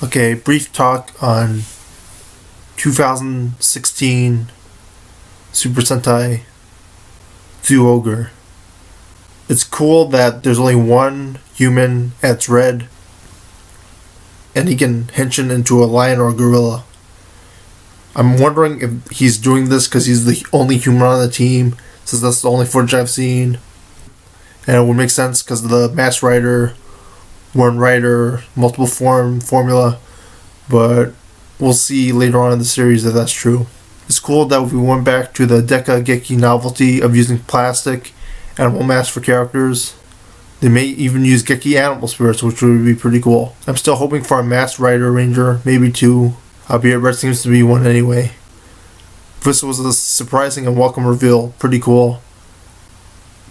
Okay, brief talk on 2016 Super Sentai Zyuohger. It's cool that there's only one human and it's red, and he can henshin into a lion or a gorilla. I'm wondering if he's doing this because he's the only human on the team, since that's the only footage I've seen. And it would make sense because of the Masked Rider, one rider, multiple formula. But we'll see later on in the series if that's true. It's cool that we went back to the Deca Geki novelty of using plastic animal masks for characters. They may even use Geki animal spirits, which would be pretty cool. I'm still hoping for a Masked Rider Ranger, maybe two, albeit red seems to be one anyway. This was a surprising and welcome reveal, pretty cool.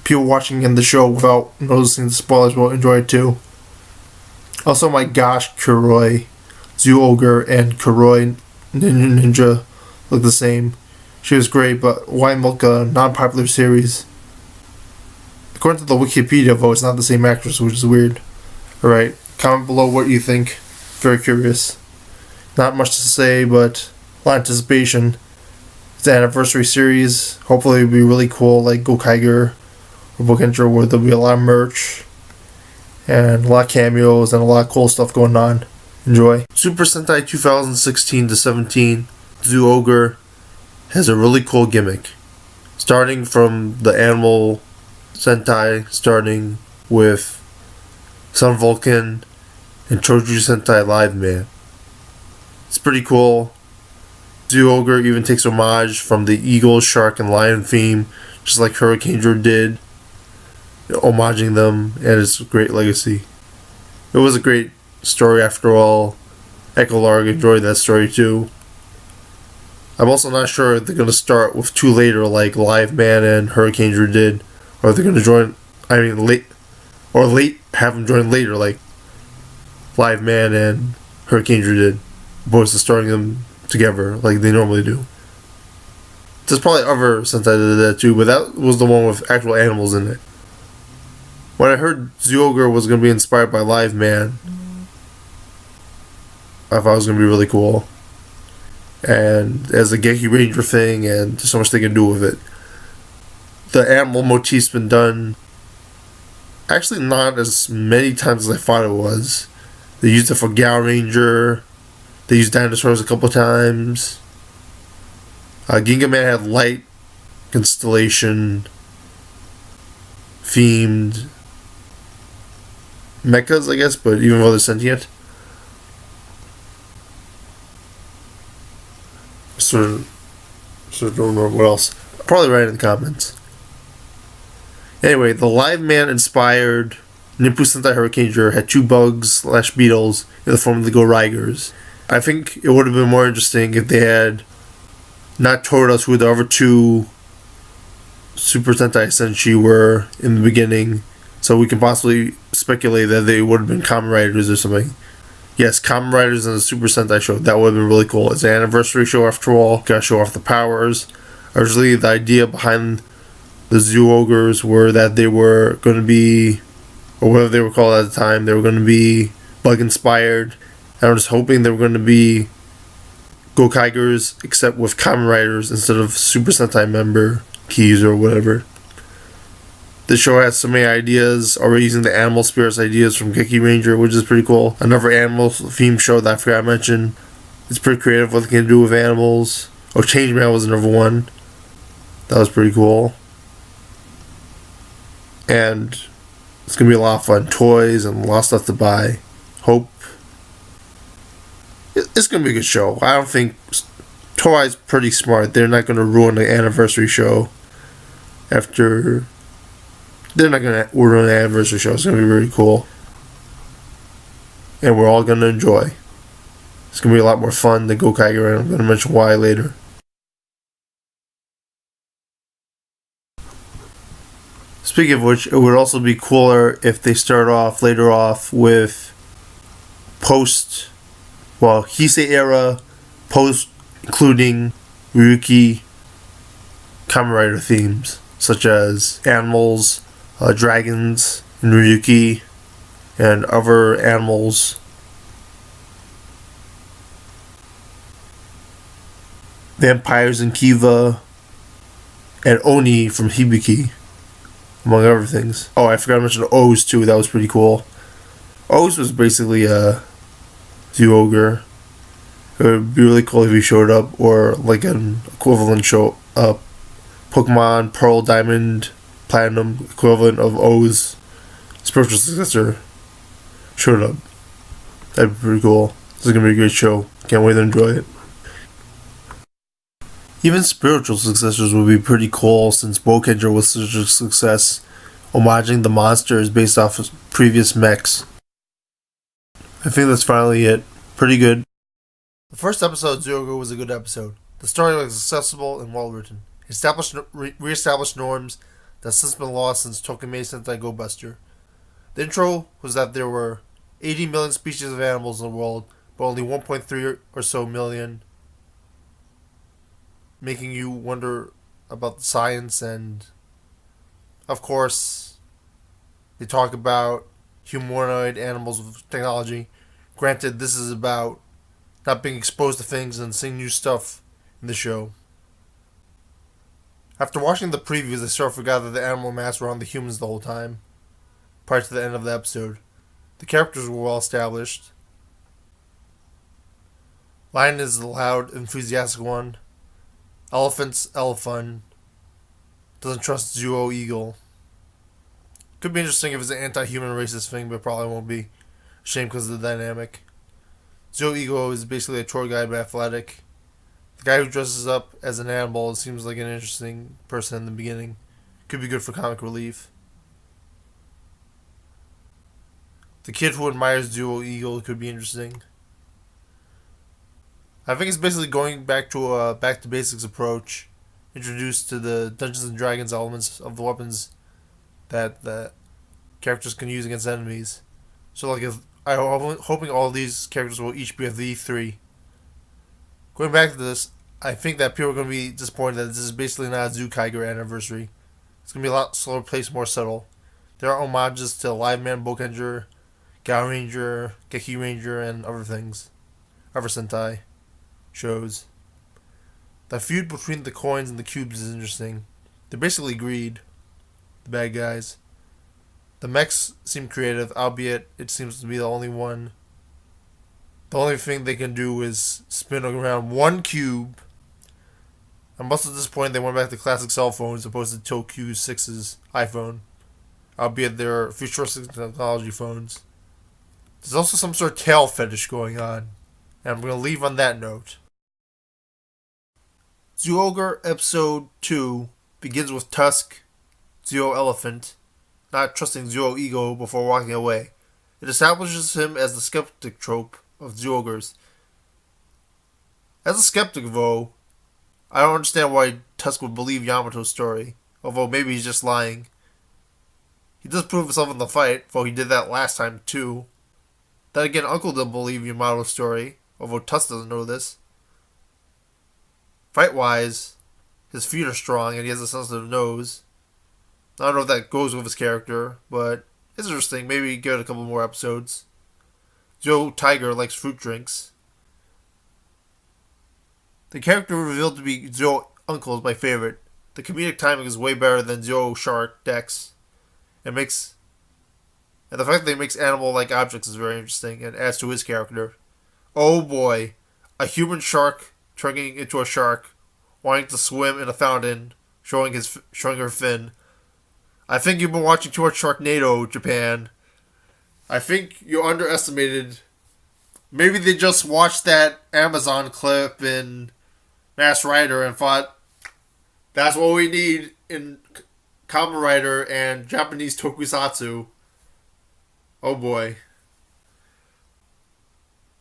People watching in the show without noticing the spoilers will enjoy it too. Also, my gosh, Kuroi, Zyuohger, and Kuroi Ninja look the same. She was great, but why milk a non-popular series? According to the Wikipedia, though, it's not the same actress, which is weird. Alright, comment below what you think. Very curious. Not much to say, but a lot of anticipation. It's the anniversary series. Hopefully it'll be really cool, like Zyuohger or Bookentro, where there'll be a lot of merch and a lot of cameos and a lot of cool stuff going on. Enjoy. Super Sentai 2016-17 Zyuohger has a really cool gimmick. Starting from the animal Sentai, starting with Sun Vulcan and Choju Sentai Live Man. It's pretty cool. Zyuohger even takes homage from the eagle, shark, and lion theme, just like Hurricane did, homaging them, and it's a great legacy. It was a great story after all. Echo Larg enjoyed that story too. I'm also not sure if they're going to start with two later like Live Man and Hurricane did, or if they're going to join, late, have them join later like Live Man and Hurricane did, opposed to starting them together like they normally do. There's probably other Sentai that did that too, but that was the one with actual animals in it. When I heard Zyuohger was going to be inspired by Live Man, I thought it was going to be really cool. And as a Geki Ranger thing, and there's so much they can do with it. The animal motif's been done actually not as many times as I thought it was. They used it for Gal Ranger. They used dinosaurs a couple times. Ginga Man had light constellation themed mechas, I guess, but even though they're sentient. So don't remember what else. I'll probably write it in the comments. Anyway, the Live Man inspired Nimpu Sentai Hurricane had two bugs/beetles in the form of the Go-Rigers. I think it would have been more interesting if they had not told us who the other two Super Sentai Senshi were in the beginning, so we can possibly speculate that they would have been Kamen Riders or something. Yes, Kamen Riders in the Super Sentai show. That would have been really cool. It's an anniversary show after all. Gotta show off the powers. Originally, the idea behind the Zyuohgers were that they were going to be, or whatever they were called at the time, they were going to be bug-inspired. And I was hoping they were going to be Zyuohgers, except with Kamen Riders instead of Super Sentai member keys or whatever. The show has so many ideas, already using the animal spirits ideas from Geki Ranger, which is pretty cool. Another animal theme show that I forgot to mention. It's pretty creative what they can do with animals. Oh, Changeman was another one. That was pretty cool. And it's going to be a lot of fun. Toys and a lot of stuff to buy. Hope. It's going to be a good show. I don't think Toei's pretty smart. They're not going to ruin the anniversary show after. They're not going to order an anniversary show. It's going to be really cool. And we're all going to enjoy. It's going to be a lot more fun than Zyuohger, and I'm going to mention why later. Speaking of which, it would also be cooler if they start off later off with Heisei era, post including Ryuki Kamen Rider themes, such as animals, dragons in Ryuki, and other animals vampires in Kiva, and Oni from Hibiki, among other things. Oh, I forgot to mention O's too. That was pretty cool. O's was basically a Zyuohger. It would be really cool if he showed up, or like an equivalent show up. Pokemon Pearl, Diamond, Platinum equivalent of O's spiritual successor showed up. That'd be pretty cool. This is gonna be a great show. Can't wait to enjoy it. Even spiritual successors would be pretty cool since Bokenger was such a success. Homaging the monsters based off of previous mechs. I think that's finally it. Pretty good. The first episode of Zyuohger was a good episode. The story was accessible and well written. It re-established norms that have since been lost since Tokimei Sentai Go Buster. The intro was that there were 80 million species of animals in the world, but only 1.3 or so million, making you wonder about the science. And of course they talk about humanoid animals with technology. Granted, this is about not being exposed to things and seeing new stuff in the show. After watching the previews, I sort of forgot that the animal masks were on the humans the whole time, prior to the end of the episode. The characters were well established. Lion is the loud, enthusiastic one. Elephant's Elephant doesn't trust Zuo Eagle. Could be interesting if it's an anti-human racist thing, but probably won't be. Shame because of the dynamic. Zuo Eagle is basically a tour guide but athletic. The guy who dresses up as an animal seems like an interesting person in the beginning. Could be good for comic relief. The kid who admires Zuo Eagle could be interesting. I think it's basically going back to a back to basics approach, introduced to the Dungeons and Dragons elements of the weapons that the characters can use against enemies. So like, I'm hoping all these characters will each be a V3. Going back to this, I think that people are going to be disappointed that this is basically not a Zyuohger anniversary. It's going to be a lot slower paced, more subtle. There are homages to Live Man Bokenger, Gao Ranger, Geki Ranger, and other things. Other Sentai shows. The feud between the coins and the cubes is interesting. They're basically greed, the bad guys. The mechs seem creative, albeit it seems to be the only one. The only thing they can do is spin around one cube. I'm also disappointed they went back to classic cell phones as opposed to Tokyo 6's iPhone, albeit they're futuristic technology phones. There's also some sort of tail fetish going on, and I'm going to leave on that note. Zyuohger Episode 2 begins with Tusk, Zuo Elephant, not trusting Zuo Eagle before walking away. It establishes him as the skeptic trope of Zyuohgers. As a skeptic, though, I don't understand why Tusk would believe Yamato's story, although maybe he's just lying. He does prove himself in the fight, though he did that last time too. Then again, Uncle doesn't believe Yamato's story, although Tusk doesn't know this. Fight-wise, his feet are strong and he has a sensitive nose. I don't know if that goes with his character, but it's interesting. Maybe give it a couple more episodes. Joe Tiger likes fruit drinks. The character revealed to be Joe Uncle is my favorite. The comedic timing is way better than Joe Shark Dex. And the fact that he makes animal-like objects is very interesting and adds to his character. Oh boy, a human shark turning into a shark, wanting to swim in a fountain, showing her fin. I think you've been watching too much Sharknado, Japan. I think you underestimated. Maybe they just watched that Amazon clip in Mass Rider and thought that's what we need in Kamen Rider and Japanese tokusatsu. Oh boy.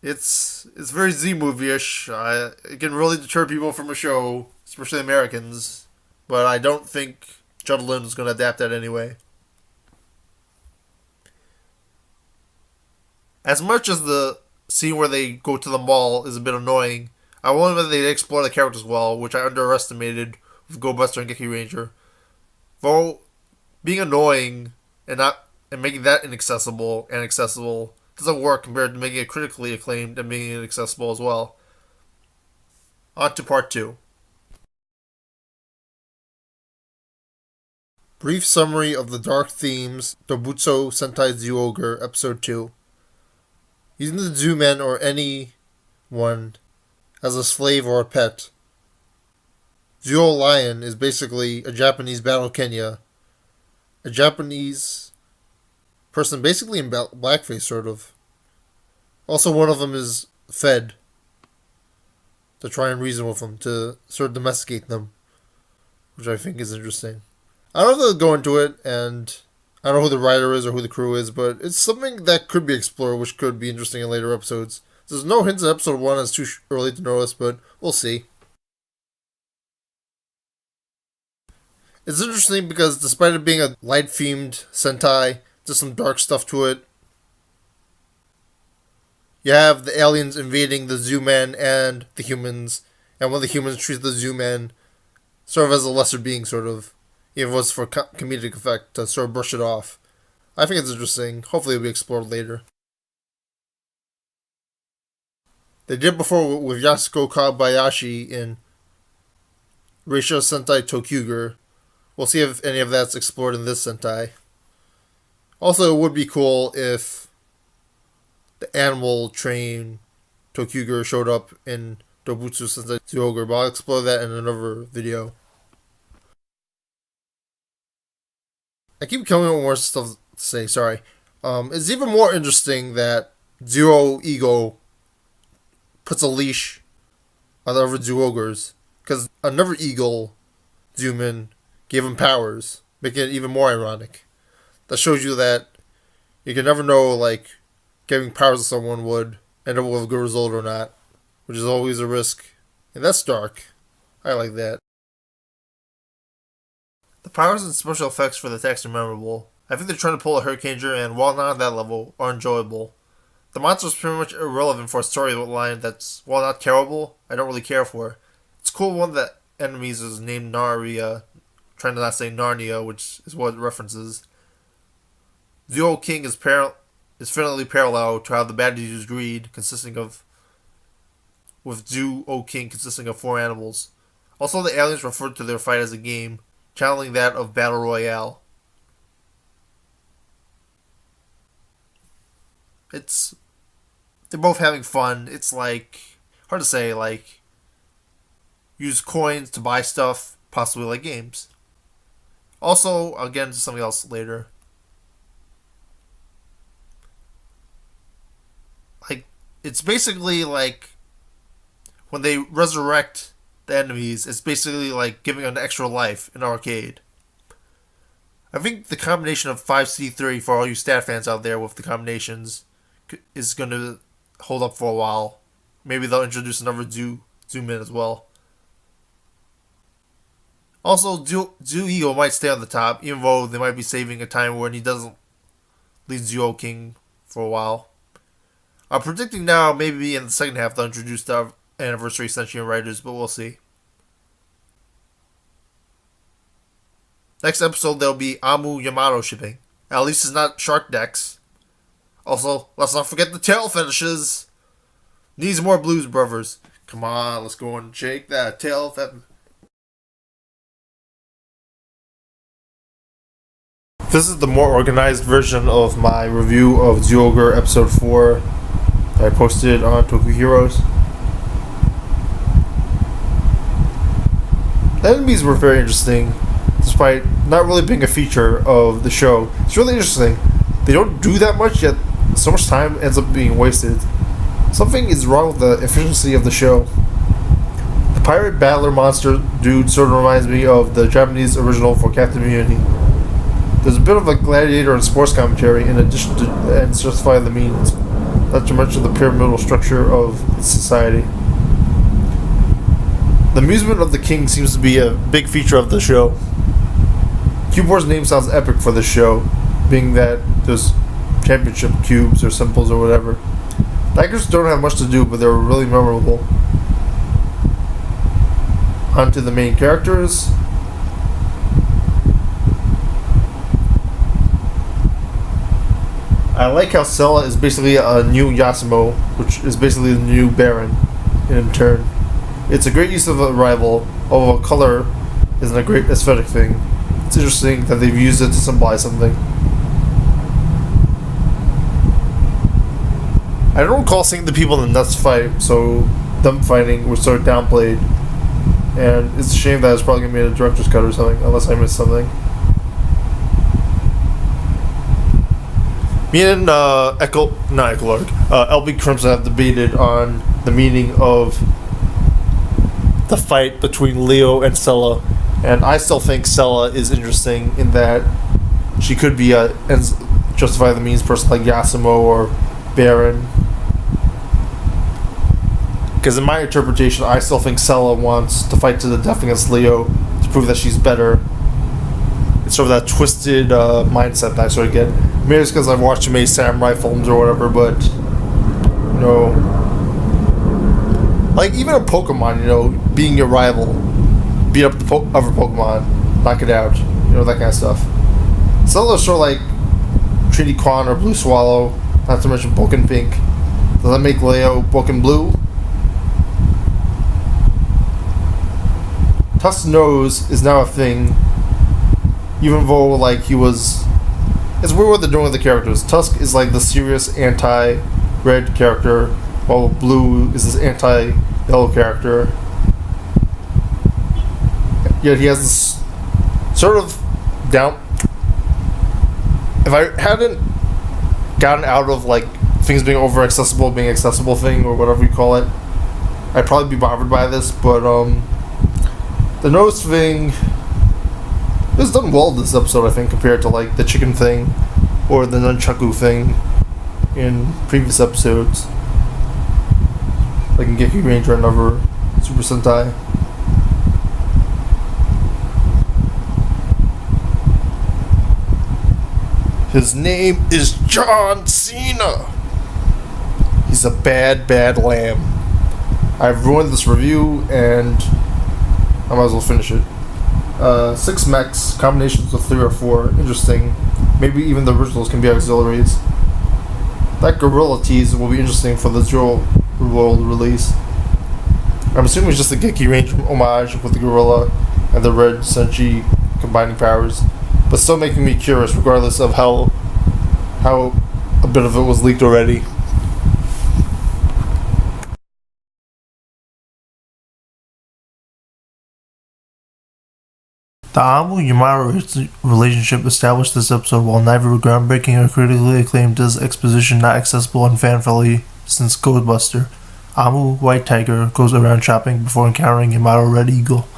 It's very Z-movie-ish. It can really deter people from a show, especially Americans. But I don't think Judlin is going to adapt that anyway. As much as the scene where they go to the mall is a bit annoying, I wonder whether they explore the characters well, which I underestimated with Go Buster and Geki Ranger. Though being annoying and making that inaccessible and accessible doesn't work compared to making it critically acclaimed and making it accessible as well. On to part 2. Brief summary of the dark themes Dobutsu Sentai Zyuohger Episode 2. Using the Zoomen or anyone as a slave or a pet. Zyuo Lion is basically a Japanese battle Kenya. A Japanese person basically in blackface, sort of. Also, one of them is fed to try and reason with them, to sort of domesticate them, which I think is interesting. I don't know if they'll go into it, and I don't know who the writer is or who the crew is, but it's something that could be explored, which could be interesting in later episodes. There's no hints in episode 1, it's too early to notice, but we'll see. It's interesting because despite it being a light-themed Sentai, there's some dark stuff to it. You have the aliens invading the Zoomen and the humans, and one of the humans treats the Zoomen sort of as a lesser being, sort of. Even if it was for comedic effect, to sort of brush it off. I think it's interesting. Hopefully it'll be explored later. They did before with Yasuko Kabayashi in Reisha Sentai Tokyuger. We'll see if any of that's explored in this Sentai. Also, it would be cool if the animal train Tokyuger showed up in Dobutsu Sentai Zyuohger, but I'll explore that in another video. I keep coming up with more stuff to say, sorry. It's even more interesting that Zero Ego puts a leash on the other Zyuohgers, because another eagle, Zoomen, gave him powers, making it even more ironic. That shows you that you can never know, like, giving powers to someone would end up with a good result or not, which is always a risk. And that's dark. I like that. The powers and special effects for the text are memorable. I think they're trying to pull a Hurricaneer, and while not on that level, are enjoyable. The monster is pretty much irrelevant for a storyline that's, while not terrible, I don't really care for. It's cool one of the enemies is named Naria, trying to not say Narnia, which is what it references. Zyuo King is definitely parallel to how the bad dudes use greed, with Zyuo King consisting of 4 animals. Also, the aliens referred to their fight as a game, channeling that of Battle Royale. They're both having fun. It's like, hard to say, like, use coins to buy stuff, possibly like games. Also, I'll get into something else later. Like, it's basically like, when they resurrect the enemies, it's basically like giving an extra life in arcade. I think the combination of 5C3 for all you stat fans out there with the combinations is going to hold up for a while. Maybe they'll introduce another Zoomen as well. Also, Zyuo might stay on the top, even though they might be saving a time when he doesn't lead Zyuo King for a while. I'm predicting now maybe in the second half they'll introduce the anniversary sentient writers, but we'll see. Next episode there'll be Amu Yamato shipping. At least it's not Shark Decks. Also, let's not forget the tail fetishes. Needs more Blues Brothers. Come on, let's go and shake that tail fetish. This is the more organized version of my review of Zyuohger Episode 4 that I posted on Toku Heroes. The enemies were very interesting, despite not really being a feature of the show. It's really interesting. They don't do that much, yet so much time ends up being wasted. Something is wrong with the efficiency of the show. The pirate battler monster dude sort of reminds me of the Japanese original for Captain Immunity. There's a bit of a gladiator and sports commentary in addition to ends justify the means, not to mention the pyramidal structure of society. The amusement of the king seems to be a big feature of the show. Cubor's name sounds epic for this show, being that there's championship cubes or symbols or whatever. The actors don't have much to do, but they're really memorable. On to the main characters. I like how Sella is basically a new Yasumo, which is basically the new Baron in turn. It's a great use of a rival, although color isn't a great aesthetic thing. It's interesting that they've used it to symbolize something. I don't recall seeing the people in the nuts fight, so them fighting was sort of downplayed. And it's a shame that it's probably going to be in a director's cut or something, unless I missed something. Me and LB Crimson have debated on the meaning of the fight between Leo and Sella. And I still think Sella is interesting in that she could be a justify the means person like Yasumo or Baron. Because in my interpretation, I still think Sella wants to fight to the death against Leo to prove that she's better. It's sort of that twisted mindset that I sort of get. Maybe it's because I've watched too many samurai films or whatever, but, you know, like even a Pokemon, you know, being your rival, beat up the other Pokemon, knock it out, you know, that kind of stuff. Sella's sort of like Trinity Quan or Blue Swallow, not to mention Pokken Pink. Does that make Leo Pokken Blue? Tusk's nose is now a thing, even though like he was. It's weird what they're doing with the characters. Tusk is like the serious anti-red character, while Blue is this anti-yellow character. Yet he has this sort of down. If I hadn't gotten out of like things being being accessible thing or whatever you call it, I'd probably be bothered by this. But the nose thing is done well this episode, I think, compared to like the chicken thing or the nunchaku thing in previous episodes, like in Gekki Ranger and other Super Sentai. His name is John Cena. He's a bad, bad lamb. I've ruined this review and I might as well finish it. 6 mechs, combinations of 3 or 4. Interesting. Maybe even the originals can be auxiliaries. That gorilla tease will be interesting for the Jewel World release. I'm assuming it's just a Gekki Ranger homage with the gorilla and the red Senshi combining powers, but still making me curious regardless of how a bit of it was leaked already. The Amu-Yamato relationship established this episode, while neither groundbreaking or critically acclaimed, is exposition not accessible and fan-friendly since Ghostbuster. Amu, White Tiger, goes around shopping before encountering Yamato Red Eagle.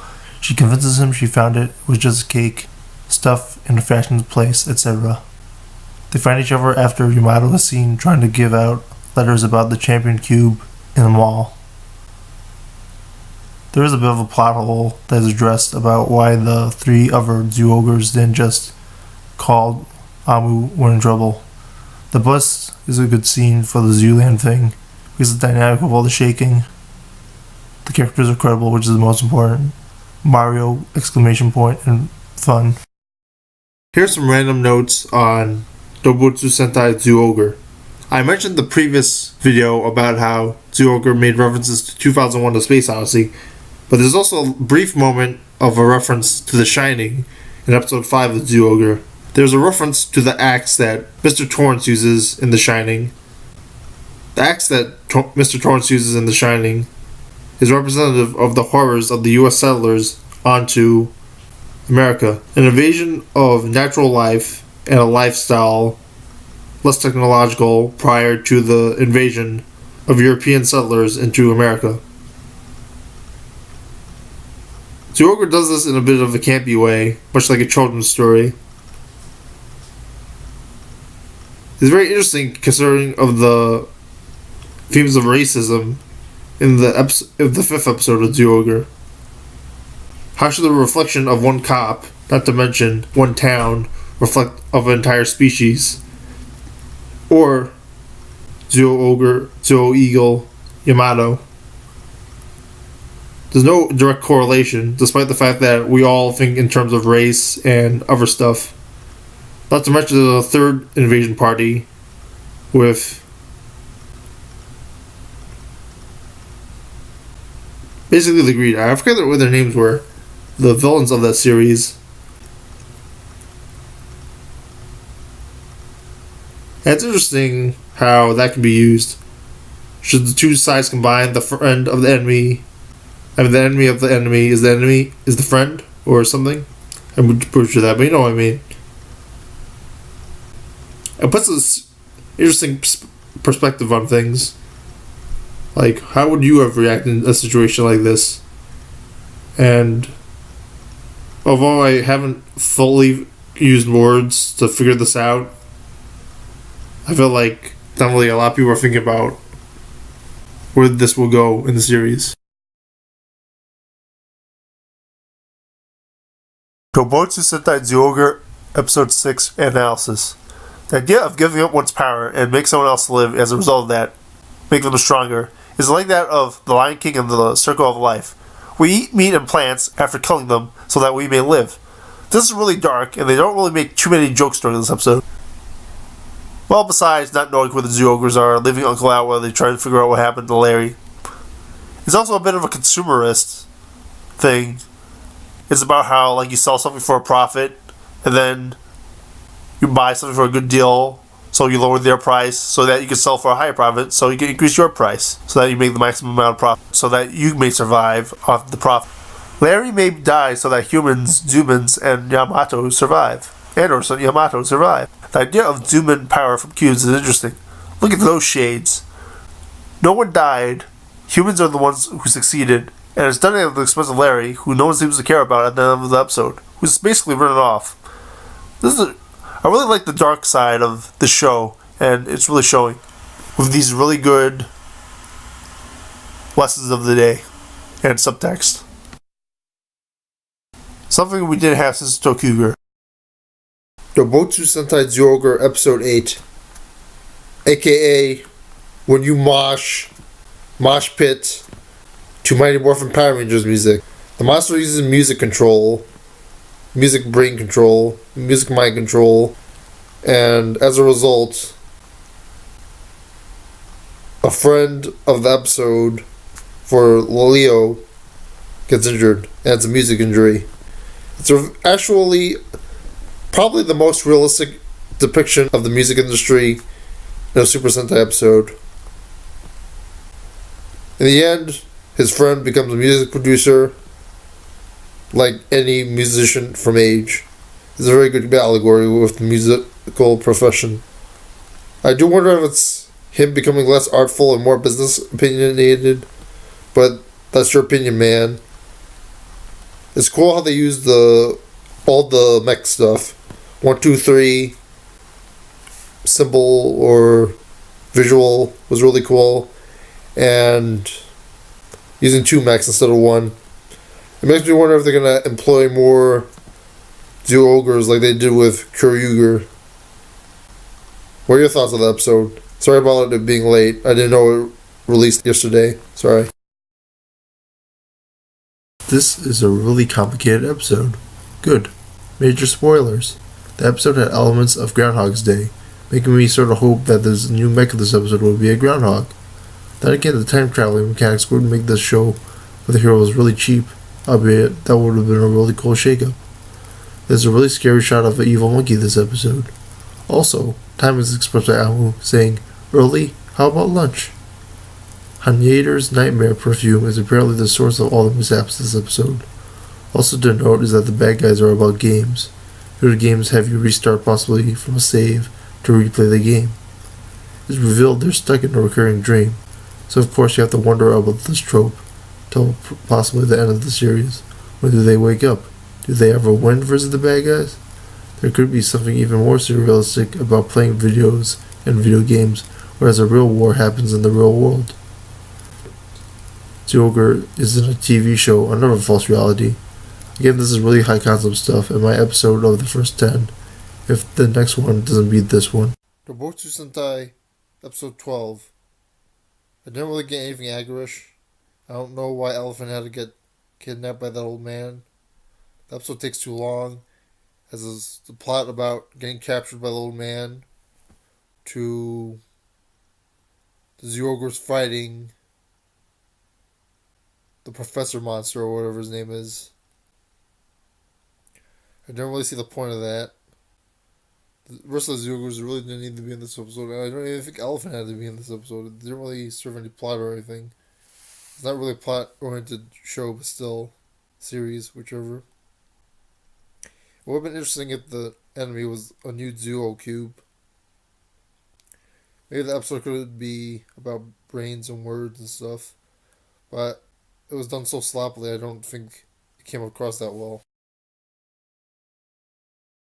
She convinces him she found it was just a cake, stuff in a fashioned place, etc. They find each other after Yamato is seen trying to give out letters about the Champion Cube in the mall. There is a bit of a plot hole that is addressed about why the 3 other Zyuohgers didn't just call Amu when in trouble. The bus is a good scene for the Zooland thing, because the dynamic of all the shaking. The characters are credible, which is the most important. Mario, exclamation point, and fun. Here's some random notes on Dobutsu Sentai Zyuohger. I mentioned the previous video about how Zyuohger made references to 2001: A Space Odyssey, but there's also a brief moment of a reference to The Shining in episode 5 of Zyuohger. There's a reference to the axe that Mr. Torrance uses in The Shining. The axe that Mr. Torrance uses in The Shining is representative of the horrors of the U.S. settlers onto America. An invasion of natural life and a lifestyle less technological prior to the invasion of European settlers into America. Zyuohger does this in a bit of a campy way, much like a children's story. It's very interesting considering of the themes of racism in the 5th episode of Zyuohger. How should the reflection of one cop, not to mention one town, reflect of an entire species? Or Zyuohger, Eagle, Yamato. There's no direct correlation, despite the fact that we all think in terms of race and other stuff. Not to mention the 3rd invasion party with basically the Greed. I forget what their names were. The villains of that series. And it's interesting how that can be used. Should the two sides combine, the friend of the enemy, the enemy of the enemy is the friend or something? I would butcher that, but you know what I mean. It puts this interesting perspective on things. Like, how would you have reacted in a situation like this? And although I haven't fully used words to figure this out, I feel like definitely a lot of people are thinking about where this will go in the series. Tobotsu Sentai Zyuohger Episode 6 Analysis. The idea of giving up one's power and make someone else live as a result of that, make them stronger, is like that of the Lion King and the Circle of Life. We eat meat and plants after killing them so that we may live. This is really dark, and they don't really make too many jokes during this episode. Well, besides not knowing where the Zyuohgers are, leaving Uncle out while they try to figure out what happened to Larry. It's also a bit of a consumerist thing. It's about how, like, you sell something for a profit, and then you buy something for a good deal, so you lower their price so that you can sell for a higher profit, so you can increase your price, so that you make the maximum amount of profit, so that you may survive off the profit. Larry may die so that humans, Zumans, and Yamato survive. Yamato survive. The idea of Zuman power from cubes is interesting. Look at those shades. No one died. Humans are the ones who succeeded, and it's done at the expense of Larry, who no one seems to care about at the end of the episode, who's basically written off. I really like the dark side of the show, and it's really showing with these really good lessons of the day and subtext. Something we didn't have since Tokuger. Dobotsu Sentai Zyuohger Episode 8, aka when you mosh pit to Mighty Morphin Power Rangers music. The monster uses music control, music brain control, music mind control, and as a result, a friend of the episode for Leo gets injured, and it's a music injury. It's actually probably the most realistic depiction of the music industry in a Super Sentai episode. In the end, his friend becomes a music producer, like any musician from age. It's a very good allegory with the musical profession. I do wonder if it's him becoming less artful and more business opinionated, but that's your opinion, man. It's cool how they use all the mech stuff. 1, 2, 3 symbol or visual was really cool, and using 2 mechs instead of 1. It makes me wonder if they're gonna employ more Zyuohgers like they did with Kuryuger. What are your thoughts on the episode? Sorry about it being late. I didn't know it released yesterday. Sorry. This is a really complicated episode. Good. Major spoilers. The episode had elements of Groundhog's Day, making me sort of hope that this new mech of this episode would be a groundhog. Then again, the time traveling mechanics would make this show with the heroes really cheap, albeit that would have been a really cool shakeup. There's a really scary shot of an evil monkey this episode. Also, time is expressed by Amu saying, "Early? How about lunch?" Hanyader's nightmare perfume is apparently the source of all the mishaps this episode. Also to note is that the bad guys are about games. Here the games have you restart possibly from a save to replay the game. It's revealed they're stuck in a recurring dream, so of course you have to wonder about this trope till possibly the end of the series. When do they wake up? Do they ever win versus the bad guys? There could be something even more surrealistic about playing videos and video games, whereas a real war happens in the real world. Zyuohger isn't a TV show under a false reality. Again, this is really high concept stuff, and my episode of the first 10, if the next one doesn't beat this one. Dobotsu Sentai, episode 12. I didn't really get anything aggerish. I don't know why Elephant had to get kidnapped by that old man. The episode takes too long, as is the plot about getting captured by the old man, to the Zyuohgers fighting the professor monster or whatever his name is. I don't really see the point of that. The rest of the Zyuohgers really didn't need to be in this episode. I don't even think Elephant had to be in this episode. It didn't really serve any plot or anything. It's not really a plot oriented show, but still, series, whichever. What would have been interesting if the enemy was a new Zuo cube. Maybe the episode could be about brains and words and stuff, but it was done so sloppily. I don't think it came across that well.